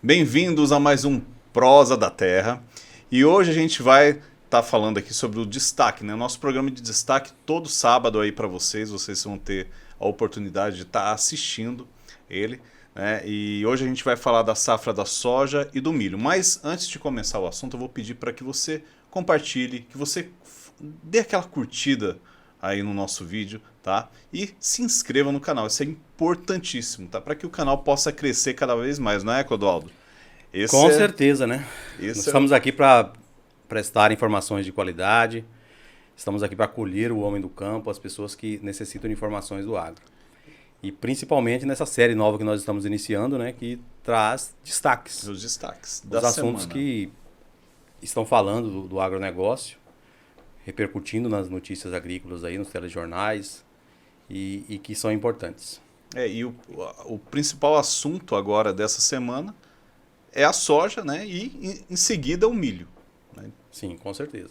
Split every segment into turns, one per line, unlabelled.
Bem-vindos a mais um Prosa da Terra. E hoje a gente vai estar falando aqui sobre o destaque, né? Nosso programa de destaque todo sábado aí para vocês. Vocês vão ter a oportunidade de estar assistindo ele, né? E hoje a gente vai falar da safra da soja e do milho. Mas antes de começar o assunto, eu vou pedir para que você compartilhe, que você dê aquela curtida aí no nosso vídeo, tá? E se inscreva no canal, isso é importantíssimo, tá? Para que o canal possa crescer cada vez mais, não é, Clodoaldo?
Com
Esse é,
certeza, né? Nós
esse é o...
estamos aqui para prestar informações de qualidade, estamos aqui para acolher o homem do campo, as pessoas que necessitam de informações do agro. E principalmente nessa série nova que nós estamos iniciando, né, que traz destaques,
os destaques da
os assuntos
semana.
que estão falando do agronegócio, repercutindo nas notícias agrícolas aí, nos telejornais e que são importantes.
E o principal assunto agora dessa semana é a soja, né? E em seguida o milho, né?
Sim, com certeza.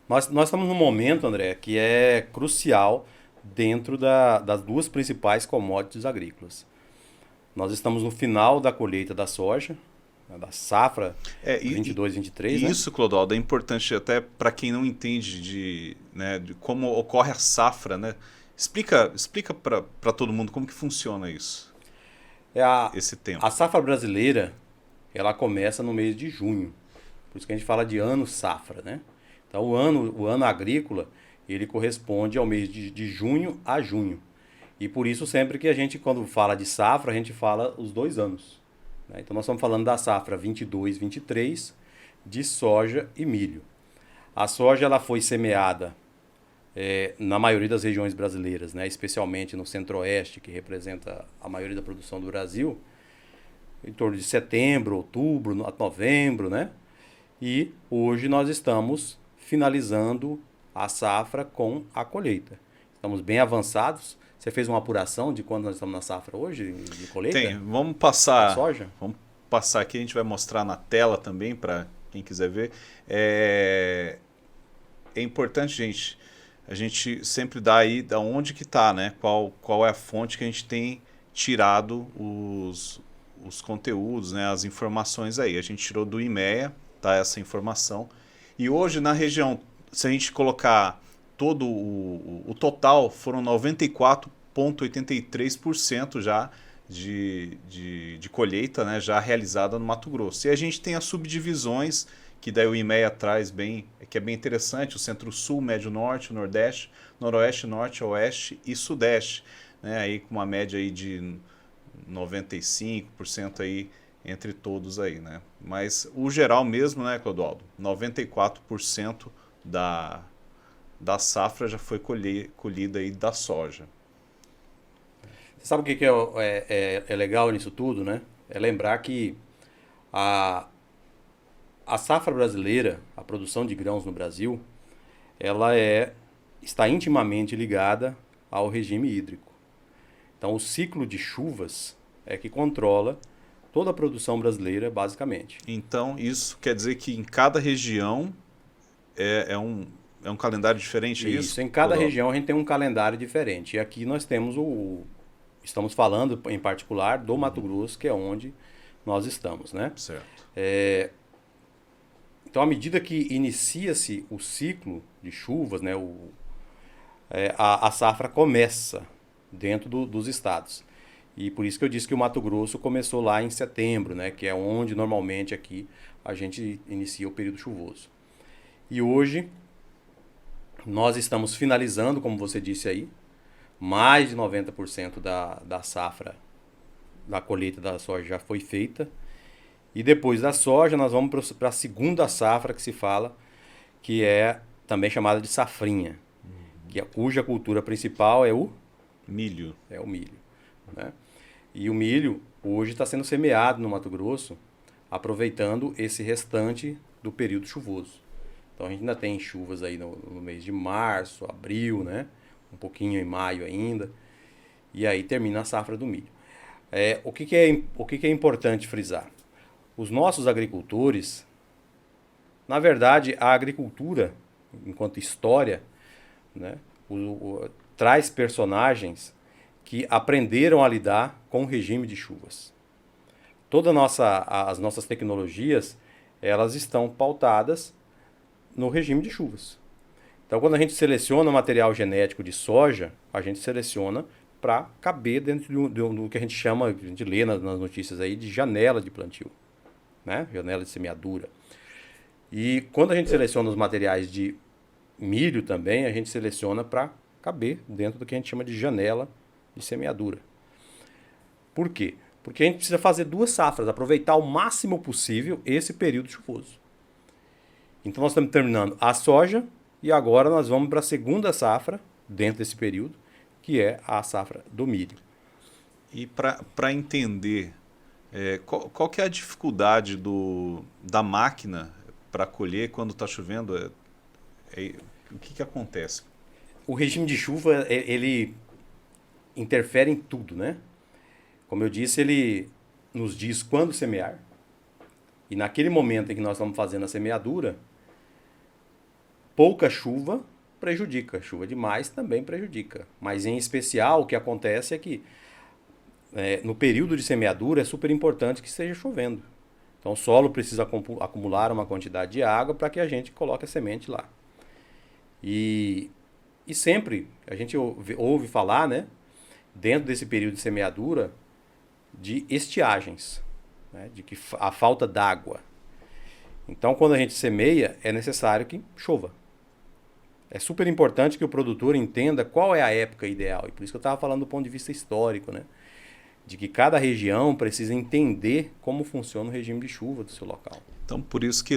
Nós estamos num momento, André, que é crucial dentro das duas principais commodities agrícolas. Nós estamos no final da colheita da soja, né, da safra
É, e,
22, 23,
e
né?
isso, Clodoaldo, é importante até para quem não entende né, de como ocorre a safra, né? Explica para todo mundo como que funciona isso,
É a,
esse
a
tempo.
safra brasileira, ela começa no mês de junho. Por isso que a gente fala de ano safra, né? Então o ano agrícola, ele corresponde ao mês de junho a junho. E por isso sempre que a gente, quando fala de safra, a gente fala os 2 anos, né? Então nós estamos falando da safra 22, 23 de soja e milho. A soja ela foi semeada na maioria das regiões brasileiras, né? Especialmente no centro-oeste, que representa a maioria da produção do Brasil, em torno de setembro, outubro, novembro, né? E hoje nós estamos finalizando a safra com a colheita. Estamos bem avançados. Você fez uma apuração de quando nós estamos na safra hoje, de colheita
Tem,
da soja?
vamos passar aqui, a gente vai mostrar na tela também para quem quiser ver. É, é importante, gente, a gente sempre dá aí da onde que está, né? Qual é a fonte que a gente tem tirado os conteúdos, né? As informações aí. A gente tirou do IMEA, tá? Essa informação. E hoje na região, se a gente colocar todo o total, foram 94,83% já de colheita, né, já realizada no Mato Grosso. E a gente tem as subdivisões que daí o IMEA traz bem, que é bem interessante, o Centro-Sul, Médio-Norte, o Nordeste, Noroeste, Norte, Oeste e Sudeste, né, aí com uma média aí de 95% aí entre todos aí, né? Mas o geral mesmo, né, Clodoaldo? 94% da safra já foi colhida aí da soja.
Você sabe o que é legal nisso tudo, né? É lembrar que a, a safra brasileira, a produção de grãos no Brasil, ela está intimamente ligada ao regime hídrico. Então, o ciclo de chuvas é que controla toda a produção brasileira, basicamente.
Então, isso quer dizer que em cada região é um calendário diferente, é isso,
Isso, em cada
Clodoaldo?
região a gente tem um calendário diferente. E aqui nós temos estamos falando em particular do Mato Grosso, que é onde nós estamos, né?
Certo.
Então, à medida que inicia-se o ciclo de chuvas, né, a safra começa dentro dos estados. E por isso que eu disse que o Mato Grosso começou lá em setembro, né, que é onde normalmente aqui a gente inicia o período chuvoso. E hoje nós estamos finalizando, como você disse aí, mais de 90% da safra, da colheita da soja já foi feita. E depois da soja nós vamos para a segunda safra que se fala, que é também chamada de safrinha, cuja cultura principal
Milho.
é o milho, né? E o milho hoje está sendo semeado no Mato Grosso, aproveitando esse restante do período chuvoso. Então a gente ainda tem chuvas aí no mês de março, abril, né? Um pouquinho em maio ainda. E aí termina a safra do milho. O que é importante frisar? Os nossos agricultores, na verdade, a agricultura, enquanto história, né, traz personagens que aprenderam a lidar com o regime de chuvas. as nossas tecnologias, elas estão pautadas no regime de chuvas. Então, quando a gente seleciona material genético de soja, a gente seleciona para caber dentro do que a gente chama, a gente lê nas notícias aí, de janela de plantio, né? Janela de semeadura. E quando a gente seleciona os materiais de milho também, a gente seleciona para caber dentro do que a gente chama de janela de semeadura. Por quê? Porque a gente precisa fazer 2 safras, aproveitar o máximo possível esse período chuvoso. Então nós estamos terminando a soja e agora nós vamos para a segunda safra dentro desse período, que é a safra do milho.
E para entender, qual que é a dificuldade da máquina para colher quando está chovendo? O que acontece?
O regime de chuva, ele interfere em tudo, né? Como eu disse, ele nos diz quando semear. E naquele momento em que nós estamos fazendo a semeadura, pouca chuva prejudica. Chuva demais também prejudica. Mas em especial o que acontece é que no período de semeadura é super importante que esteja chovendo. Então o solo precisa acumular uma quantidade de água para que a gente coloque a semente lá. E sempre a gente ouve falar, né, dentro desse período de semeadura, de estiagens, né, de que a falta d'água. Então, quando a gente semeia, é necessário que chova. É super importante que o produtor entenda qual é a época ideal. E por isso que eu estava falando do ponto de vista histórico, né, de que cada região precisa entender como funciona o regime de chuva do seu local.
Então, por isso que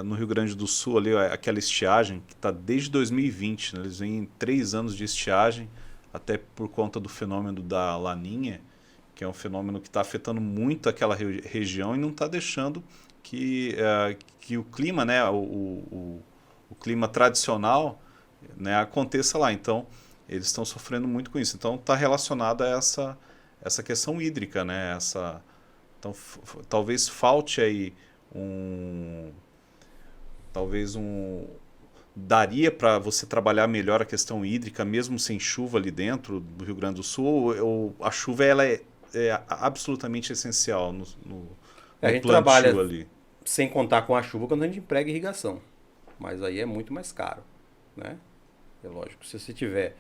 no Rio Grande do Sul, ali, aquela estiagem que está desde 2020, né, eles vêm em 3 anos de estiagem, até por conta do fenômeno da Laninha, que é um fenômeno que está afetando muito aquela região e não está deixando que o clima, né, o clima tradicional, né, aconteça lá. Então, eles estão sofrendo muito com isso. Então, está relacionado a essa questão hídrica, né? Então, talvez falte aí daria para você trabalhar melhor a questão hídrica, mesmo sem chuva ali dentro do Rio Grande do Sul, ou a chuva ela é absolutamente essencial no
A gente
plantio
trabalha
ali.
sem contar com a chuva quando a gente emprega irrigação. Mas aí é muito mais caro, né? É lógico, se você tiver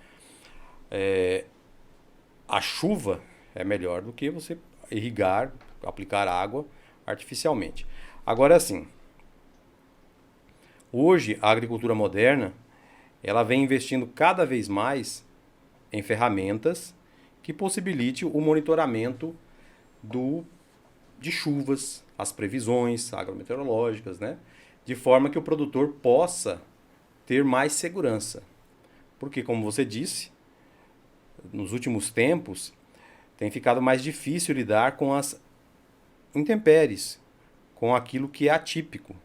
a chuva, é melhor do que você irrigar, aplicar água artificialmente. Agora, assim, hoje a agricultura moderna, ela vem investindo cada vez mais em ferramentas que possibilite o monitoramento de chuvas, as previsões agrometeorológicas, né? De forma que o produtor possa ter mais segurança. Porque, como você disse, nos últimos tempos tem ficado mais difícil lidar com as intempéries, com aquilo que é atípico.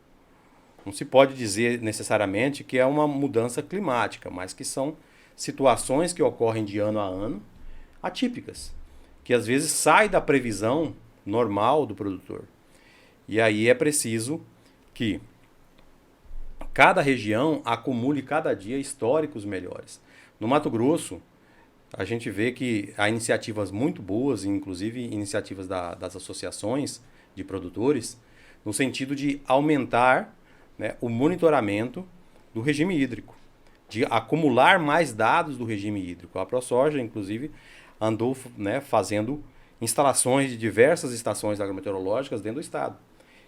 Não se pode dizer necessariamente que é uma mudança climática, mas que são situações que ocorrem de ano a ano, atípicas, que às vezes sai da previsão normal do produtor. E aí é preciso que cada região acumule cada dia históricos melhores. No Mato Grosso, a gente vê que há iniciativas muito boas, inclusive iniciativas das associações de produtores, no sentido de aumentar, né, o monitoramento do regime hídrico, de acumular mais dados do regime hídrico. A ProSoja, inclusive, andou, né, fazendo instalações de diversas estações agrometeorológicas dentro do estado,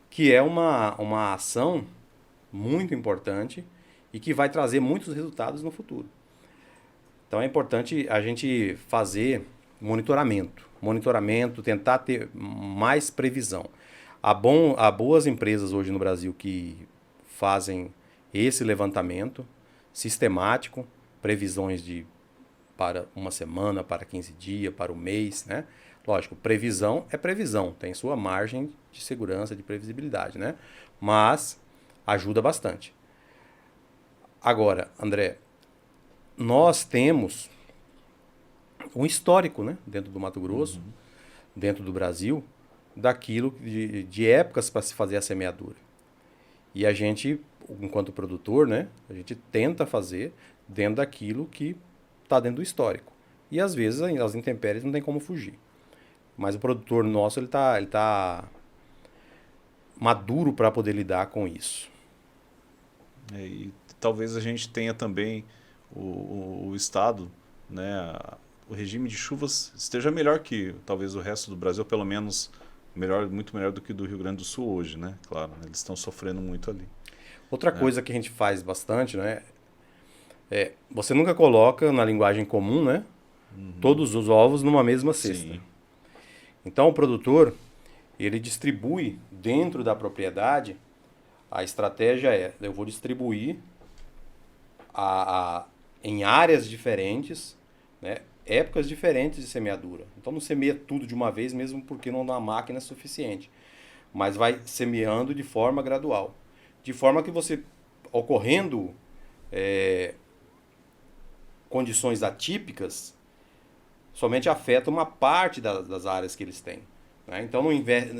que é uma ação muito importante e que vai trazer muitos resultados no futuro. Então é importante a gente fazer monitoramento, tentar ter mais previsão. Há boas empresas hoje no Brasil que fazem esse levantamento sistemático, previsões para uma semana, para 15 dias, para o mês, né? Lógico, previsão é previsão, tem sua margem de segurança, de previsibilidade, né? Mas ajuda bastante. Agora, André, nós temos um histórico, né, dentro do Mato Grosso, dentro do Brasil, daquilo de épocas para se fazer a semeadura. E a gente, enquanto produtor, né, a gente tenta fazer dentro daquilo que está dentro do histórico. E às vezes as intempéries não tem como fugir. Mas o produtor nosso ele tá maduro para poder lidar com isso.
E talvez a gente tenha também o estado, né, o regime de chuvas esteja melhor que talvez o resto do Brasil, pelo menos muito melhor do que do Rio Grande do Sul hoje, né? Claro, eles estão sofrendo muito ali.
Outra coisa que a gente faz bastante, né, você nunca coloca na linguagem comum, né, todos os ovos numa mesma cesta.
Sim.
Então o produtor, ele distribui dentro da propriedade, a estratégia eu vou distribuir em áreas diferentes, né, épocas diferentes de semeadura. Então não semeia tudo de uma vez, mesmo porque não dá máquina suficiente. Mas vai semeando de forma gradual. De forma que você, ocorrendo condições atípicas, somente afeta uma parte das áreas que eles têm. Né? Então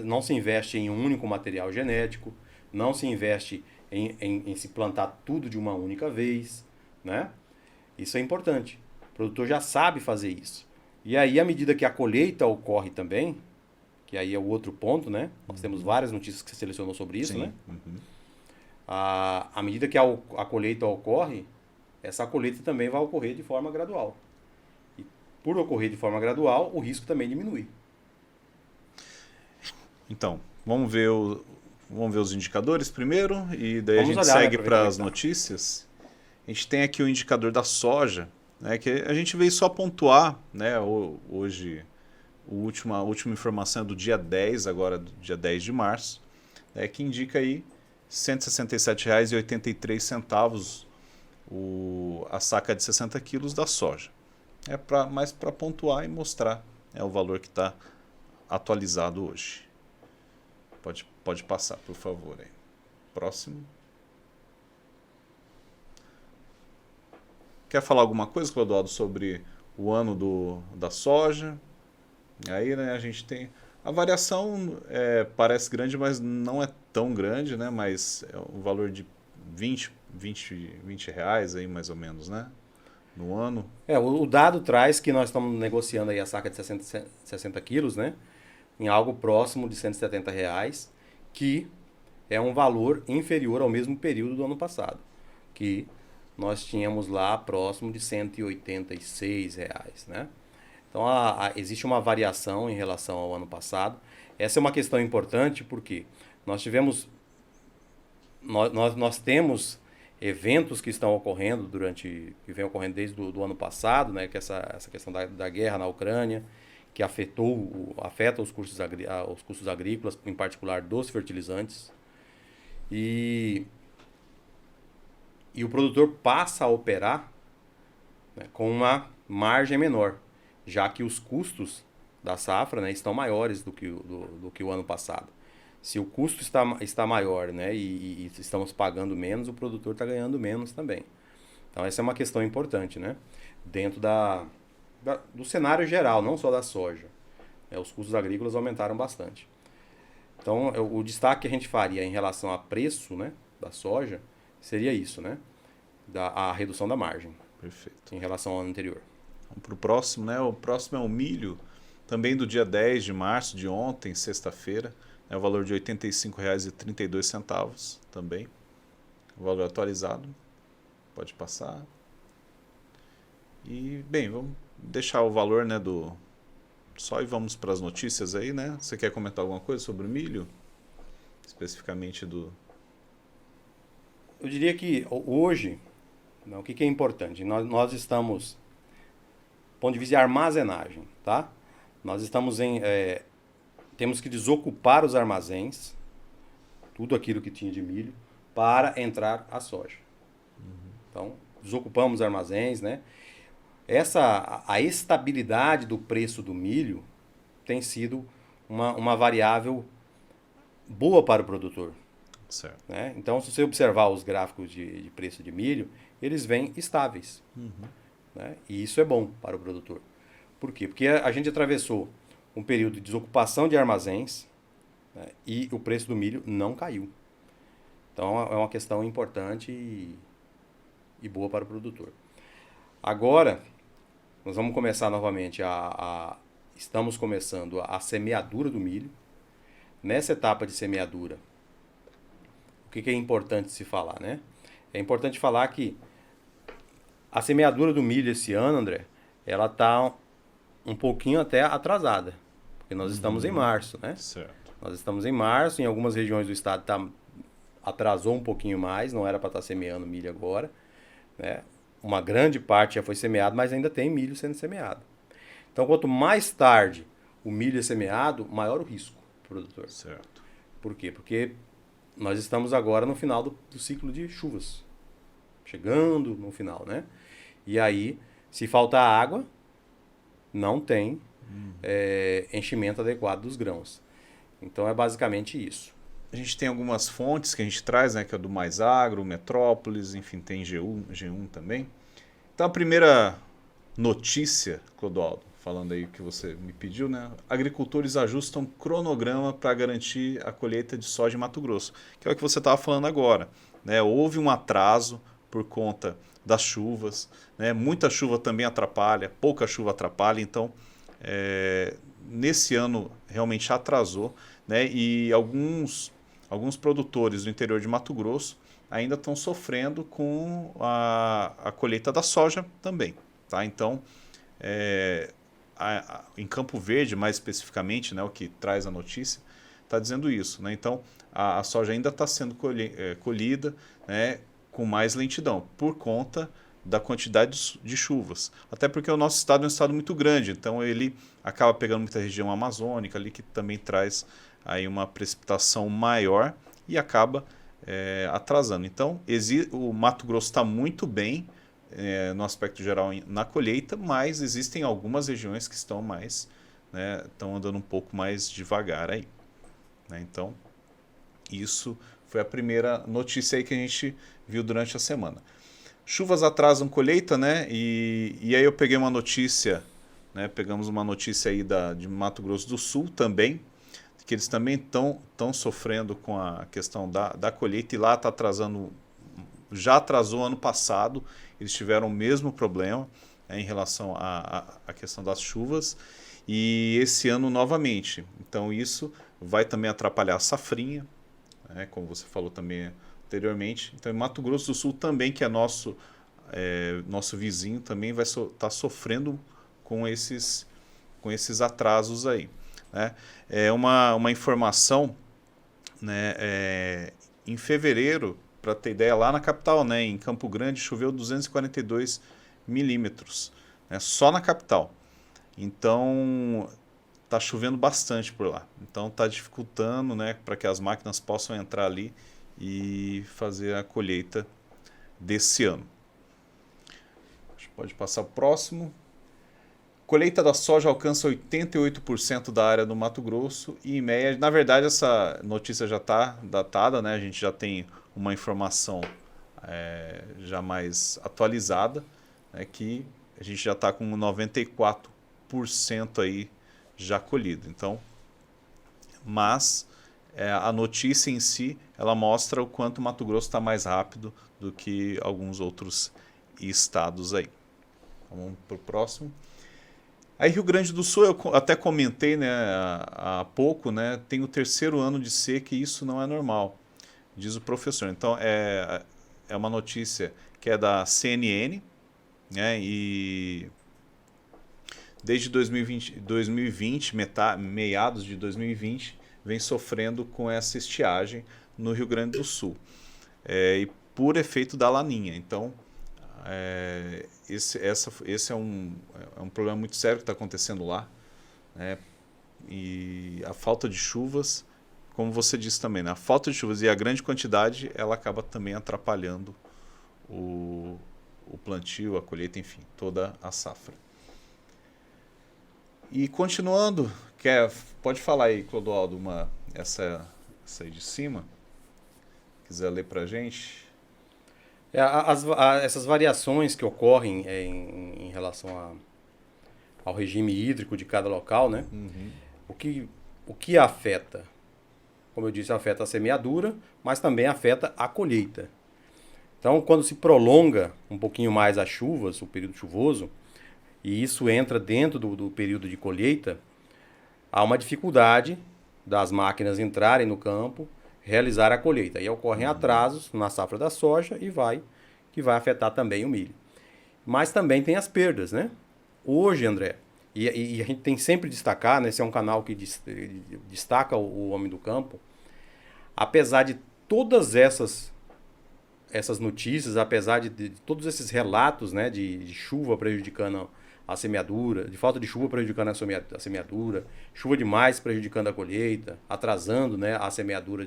não se investe em um único material genético, não se investe em se plantar tudo de uma única vez. Né? Isso é importante. O produtor já sabe fazer isso. E aí, à medida que a colheita ocorre também, que aí é o outro ponto, né? Nós temos várias notícias que você selecionou sobre isso,
Sim.
né? À medida que a colheita ocorre, essa colheita também vai ocorrer de forma gradual. E por ocorrer de forma gradual, o risco também diminui.
Então, vamos ver os indicadores primeiro e daí
Vamos
a gente
olhar,
segue
né,
para as
aproveitar.
notícias. A gente tem aqui o indicador da soja, né, que a gente veio só pontuar, né, hoje a última informação é do dia 10, agora do dia 10 de março, né, que indica aí R$ 167,83 a saca de 60 quilos da soja. Mais para pontuar e mostrar o valor que está atualizado hoje. Pode passar, por favor. Aí. Próximo. Quer falar alguma coisa, Clodoaldo, sobre o ano da soja? Aí, né, a gente tem... A variação parece grande, mas não é tão grande, né? Mas é um valor de 20 reais aí, mais ou menos, né? No ano.
O dado traz que nós estamos negociando aí a saca de 60 quilos, né? Em algo próximo de R$ 170 reais, que é um valor inferior ao mesmo período do ano passado, que nós tínhamos lá próximo de R$ 186 reais, né? Então existe uma variação em relação ao ano passado. Essa é uma questão importante porque nós temos eventos que estão ocorrendo que vem ocorrendo desde o ano passado, né? Que essa questão da guerra na Ucrânia, que afeta os custos agrícolas, em particular dos fertilizantes. E o produtor passa a operar, né, com uma margem menor, já que os custos da safra, né, estão maiores do que o ano passado. Se o custo está maior, né, e estamos pagando menos, o produtor está ganhando menos também. Então essa é uma questão importante, né, dentro do cenário geral, não só da soja. Os custos agrícolas aumentaram bastante. Então o destaque que a gente faria em relação a preço, né, da soja seria isso, né, a redução da margem.
Perfeito.
Em relação ao ano anterior.
Vamos para o próximo, né? O próximo é o milho, também do dia 10 de março, de ontem, sexta-feira. É o valor de R$ 85,32 também. O valor atualizado. Pode passar. E, bem, vamos deixar o valor, né, só e vamos para as notícias aí, né? Você quer comentar alguma coisa sobre o milho? Especificamente
Eu diria que hoje, o que é importante? Nós estamos, do ponto de vista de armazenagem, tá? Nós estamos temos que desocupar os armazéns, tudo aquilo que tinha de milho, para entrar a soja. Então, desocupamos os armazéns, né? A estabilidade do preço do milho tem sido uma variável boa para o produtor.
Certo.
Né? Então, se você observar os gráficos de preço de milho, eles vêm estáveis. Né? E isso é bom para o produtor. Por quê? Porque a gente atravessou um período de desocupação de armazéns, né, e o preço do milho não caiu. Então, é uma questão importante e boa para o produtor. Agora, nós vamos começar novamente estamos começando a semeadura do milho. Nessa etapa de semeadura, que é importante se falar, né? É importante falar que a semeadura do milho esse ano, André, ela está um pouquinho até atrasada, porque nós estamos em março, né?
Certo.
Nós estamos em março, em algumas regiões do estado atrasou um pouquinho mais, não era para estar semeando milho agora, né? Uma grande parte já foi semeado, mas ainda tem milho sendo semeado. Então, quanto mais tarde o milho é semeado, maior o risco para o produtor.
Certo.
Por quê? Porque nós estamos agora no final do ciclo de chuvas. Chegando no final, né? E aí, se faltar água, não tem enchimento adequado dos grãos. Então, é basicamente isso.
A gente tem algumas fontes que a gente traz, né? Que é do Mais Agro, Metrópolis, enfim, tem G1 também. Então, a primeira notícia, Clodoaldo, falando aí o que você me pediu, né? Agricultores ajustam cronograma para garantir a colheita de soja em Mato Grosso, que é o que você estava falando agora, né? Houve um atraso por conta das chuvas, né? Muita chuva também atrapalha, pouca chuva atrapalha, então nesse ano realmente atrasou, né? E alguns produtores do interior de Mato Grosso ainda estão sofrendo com a colheita da soja também, tá? Então, em Campo Verde, mais especificamente, né, o que traz a notícia, está dizendo isso, né? Então, a soja ainda está sendo colhida, né, com mais lentidão, por conta da quantidade de chuvas. Até porque o nosso estado é um estado muito grande, então ele acaba pegando muita região amazônica ali, que também traz aí uma precipitação maior e acaba atrasando. Então, o Mato Grosso está muito bem no aspecto geral na colheita, mas existem algumas regiões que estão mais, né, estão andando um pouco mais devagar aí, né? Então, isso foi a primeira notícia aí que a gente viu durante a semana. Chuvas atrasam colheita, né? E aí eu peguei uma notícia, né? Pegamos uma notícia aí de Mato Grosso do Sul também, que eles também estão sofrendo com a questão da colheita, e lá está atrasando, já atrasou ano passado, eles tiveram o mesmo problema, né, em relação à questão das chuvas, e esse ano novamente. Então isso vai também atrapalhar a safrinha, né, como você falou também anteriormente. Então, em Mato Grosso do Sul também, que é nosso vizinho, também vai estar sofrendo com esses atrasos aí, né? É uma informação, né, em fevereiro, para ter ideia, lá na capital, né, em Campo Grande, choveu 242 milímetros, né, só na capital. Então, está chovendo bastante por lá. Então, está dificultando, né, para que as máquinas possam entrar ali e fazer a colheita desse ano. A gente pode passar para o próximo. Colheita da soja alcança 88% da área do Mato Grosso e, em média, na verdade, essa notícia já está datada, né? A gente já tem uma informação já mais atualizada, né? Que a gente já está com 94% aí já colhido. Então, mas a notícia em si, ela mostra o quanto o Mato Grosso está mais rápido do que alguns outros estados aí. Vamos para o próximo. Aí Rio Grande do Sul, eu até comentei, né, há pouco, né, tem o 3º ano de seca e isso não é normal, diz o professor. Então é uma notícia que é da CNN, né, e desde 2020, meados de 2020, vem sofrendo com essa estiagem no Rio Grande do Sul, e por efeito da Laninha. Então, esse é um problema muito sério que está acontecendo lá, né? E a falta de chuvas, como você disse também, né? A falta de chuvas e a grande quantidade, ela acaba também atrapalhando o plantio, a colheita, enfim, toda a safra. E continuando, pode falar aí, Clodoaldo, essa aí de cima, quiser ler para a gente.
Essas variações que ocorrem em relação ao regime hídrico de cada local, né?
Uhum.
O que afeta? Como eu disse, afeta a semeadura, mas também afeta a colheita. Então, quando se prolonga um pouquinho mais as chuvas, o período chuvoso, e isso entra dentro do período de colheita, há uma dificuldade das máquinas entrarem no campo realizar a colheita. Aí ocorrem atrasos na safra da soja que vai afetar também o milho. Mas também tem as perdas, né? Hoje, André, e a gente tem sempre destacar, né? Esse é um canal que destaca o homem do campo, apesar de todas essas notícias, apesar de todos esses relatos, né, de chuva prejudicando a semeadura, de falta de chuva prejudicando a semeadura, chuva demais prejudicando a colheita, atrasando, né, a semeadura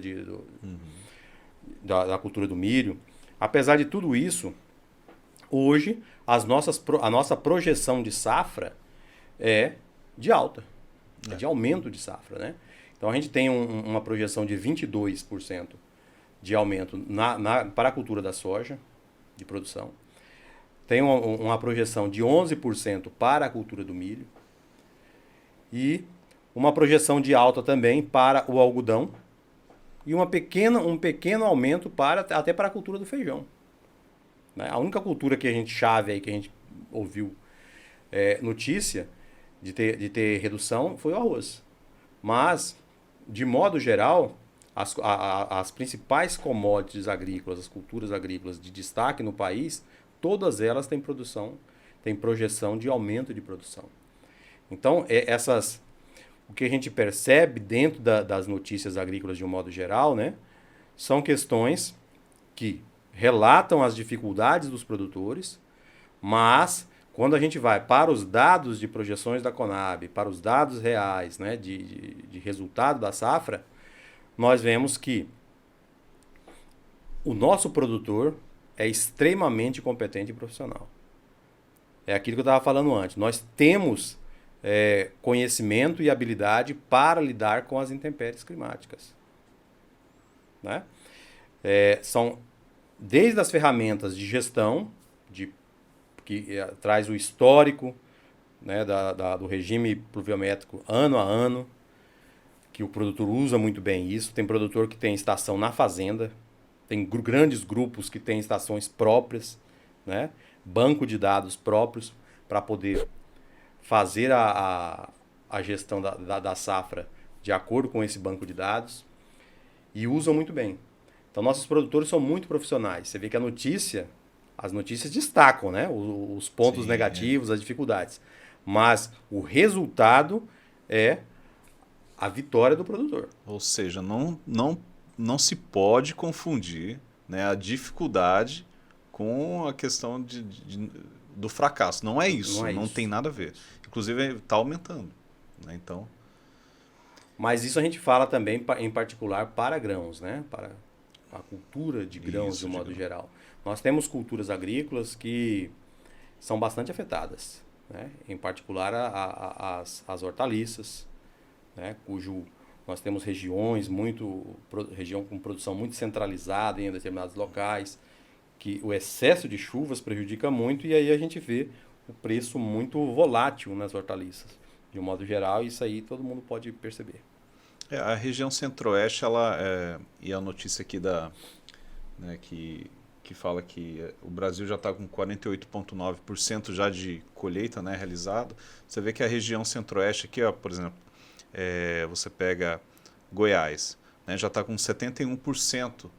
da cultura do milho. Apesar de tudo isso, hoje a nossa projeção de safra é de alta, é de aumento de safra, né? Então a gente tem uma projeção de 22% de aumento para a cultura da soja, de produção. Tem uma projeção de 11% para a cultura do milho. E uma projeção de alta também para o algodão. E um pequeno aumento até para a cultura do feijão. Né? A única cultura que a gente chave aí, que a gente ouviu notícia de ter redução, foi o arroz. Mas, de modo geral, as principais commodities agrícolas, as culturas agrícolas de destaque no país, todas elas têm projeção de aumento de produção. Então, o que a gente percebe dentro das notícias agrícolas de um modo geral, né, são questões que relatam as dificuldades dos produtores, mas quando a gente vai para os dados de projeções da Conab, para os dados reais, né, de resultado da safra, nós vemos que o nosso produtor é extremamente competente e profissional. É aquilo que eu estava falando antes. Nós temos conhecimento e habilidade para lidar com as intempéries climáticas. Né? São desde as ferramentas de gestão, que traz o histórico, né, do regime pluviométrico ano a ano, que o produtor usa muito bem isso. Tem produtor que tem estação na fazenda, tem grandes grupos que têm estações próprias, né, banco de dados próprios para poder fazer a gestão da safra de acordo com esse banco de dados e usam muito bem. Então, nossos produtores são muito profissionais. Você vê que as notícias destacam, né, os pontos negativos, as dificuldades. Mas o resultado é a vitória do produtor.
Ou seja, não se pode confundir, né, a dificuldade com a questão do fracasso. Não é isso, não tem nada a ver. Inclusive, está aumentando. Né? Então...
Mas isso a gente fala também, em particular, para grãos, né? Para a cultura de grãos, de um modo geral. Nós temos culturas agrícolas que são bastante afetadas, né? Em particular as hortaliças, né? Nós temos região com produção muito centralizada em determinados locais, que o excesso de chuvas prejudica muito e aí a gente vê o preço muito volátil nas hortaliças. De um modo geral, isso aí todo mundo pode perceber.
A região centro-oeste, e a notícia aqui né, que fala que o Brasil já está com 48,9% já de colheita, né, realizada. Você vê que a região centro-oeste aqui, ó, por exemplo, você pega Goiás, né, já está com 71%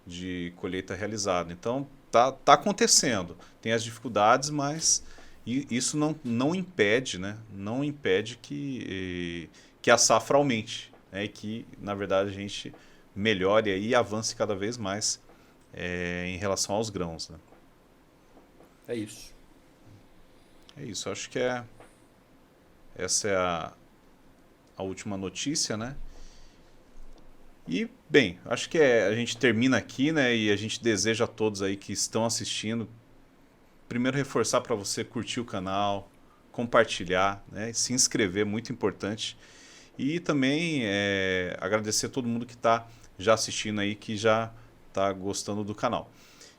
de colheita realizada. Então, tá acontecendo. Tem as dificuldades, mas isso não impede, né, não impede que a safra aumente, né, e que, na verdade, a gente melhore e avance cada vez mais em relação aos grãos. Né?
É isso.
É isso. Acho que essa é a última notícia, né? E, bem, acho que a gente termina aqui, né? E a gente deseja a todos aí que estão assistindo, primeiro reforçar para você curtir o canal, compartilhar, né? Se inscrever, muito importante. E também agradecer a todo mundo que está já assistindo aí, que já está gostando do canal.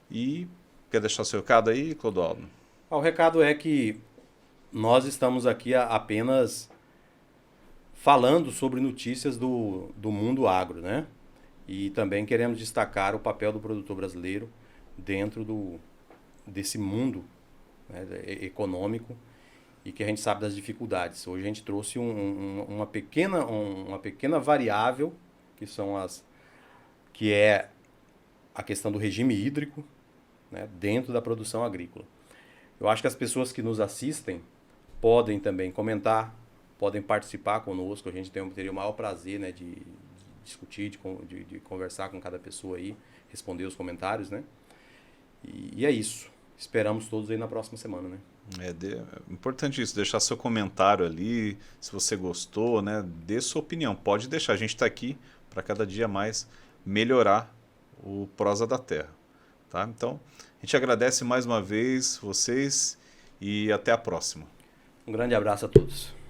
E quer deixar seu recado aí, Clodoaldo?
O recado é que nós estamos aqui apenas falando sobre notícias do mundo agro, né? E também queremos destacar o papel do produtor brasileiro dentro desse mundo, né, econômico, e que a gente sabe das dificuldades. Hoje a gente trouxe uma pequena variável, que são que é a questão do regime hídrico, né, dentro da produção agrícola. Eu acho que as pessoas que nos assistem podem também comentar, podem participar conosco. A gente teria o maior prazer, né, de discutir, de conversar com cada pessoa aí, responder os comentários, né? E é isso. Esperamos todos aí na próxima semana, né?
É importante isso, deixar seu comentário ali, se você gostou, né? Dê sua opinião, pode deixar. A gente está aqui para cada dia mais melhorar o Prosa da Terra, tá? Então, a gente agradece mais uma vez vocês e até a próxima.
Um grande abraço a todos.